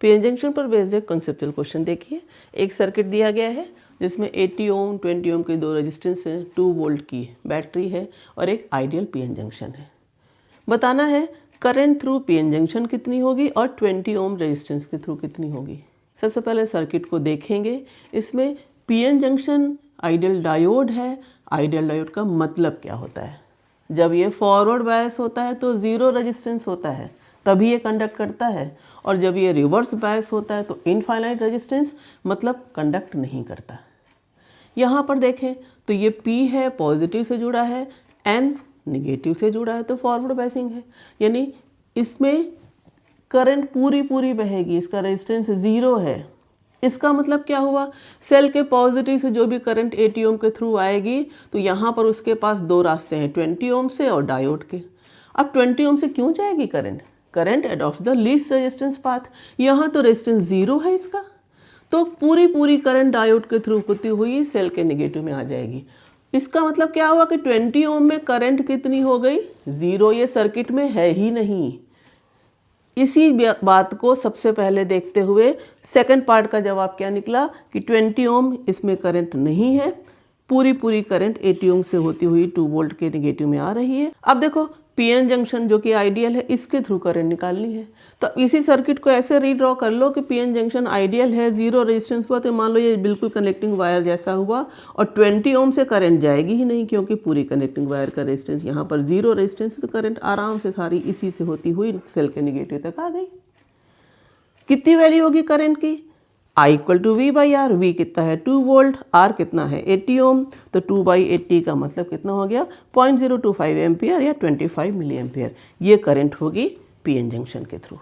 PN junction पर based एक conceptual question देखिए। एक सर्किट दिया गया है जिसमें 80 ओम 20 ओम के दो रेजिस्टेंस हैं, 2 वोल्ट की बैटरी है और एक आइडियल पीएन जंक्शन है। बताना है करंट थ्रू पीएन जंक्शन कितनी होगी और 20 ओम रेजिस्टेंस के थ्रू कितनी होगी। सबसे पहले सर्किट को देखेंगे। इसमें पीएन जंक्शन आइडियल डायोड है। आइडियल डायोड का मतलब क्या होता है? जब ये फॉरवर्ड बायस होता है तो ज़ीरो रेजिस्टेंस होता है, तभी ये कंडक्ट करता है, और जब ये रिवर्स बायस होता है तो इनफाइनाइट रेजिस्टेंस, मतलब कंडक्ट नहीं करता। यहाँ पर देखें तो ये P है, पॉजिटिव से जुड़ा है, N निगेटिव से जुड़ा है, तो फॉरवर्ड बायसिंग है, यानी इसमें करंट पूरी बहेगी। इसका रेजिस्टेंस ज़ीरो है। इसका मतलब क्या हुआ? सेल के पॉजिटिव से जो भी करंट 80 ओम के थ्रू आएगी तो यहाँ पर उसके पास दो रास्ते हैं, 20 ओम से और डायोड के। अब 20 ओम से क्यों जाएगी current? Current adopts the least resistance path. यहाँ तो रेजिस्टेंस ज़ीरो है इसका, तो पूरी करंट डायोड के थ्रू होती हुई सेल के नेगेटिव में आ जाएगी। इसका मतलब क्या हुआ कि 20 ओम में करंट कितनी हो गई? ज़ीरो। ये सर्किट में है ही नहीं। इसी बात को सबसे पहले देखते हुए सेकंड पार्ट का जवाब क्या निकला कि 20 ओम इसमें करंट नहीं है। पूरी करंट 80 ओम से होती हुई 2 वोल्ट के नेगेटिव में आ रही है। अब देखो पीएन जंक्शन जो कि आइडियल है, इसके थ्रू करंट निकालनी है। तो इसी सर्किट को ऐसे रीड्रॉ कर लो कि पीएन जंक्शन आइडियल है, ज़ीरो रेजिस्टेंस हुआ, तो मान लो ये बिल्कुल कनेक्टिंग वायर जैसा हुआ और 20 ओम से करंट जाएगी ही नहीं, क्योंकि पूरी कनेक्टिंग वायर का रेजिस्टेंस यहाँ पर ज़ीरो रेजिस्टेंस है, तो करंट आराम से सारी इसी से होती हुई सेल के नेगेटिव तक आ गई। कितनी वैल्यू होगी करंट की? I = V/R। V कितना है? 2 वोल्ट। R कितना है? 80 ओम। तो 2/80 का मतलब कितना हो गया? 0.025 एम्पियर या 25 मिली एम्पियर। ये करंट होगी पीएन जंक्शन के थ्रू।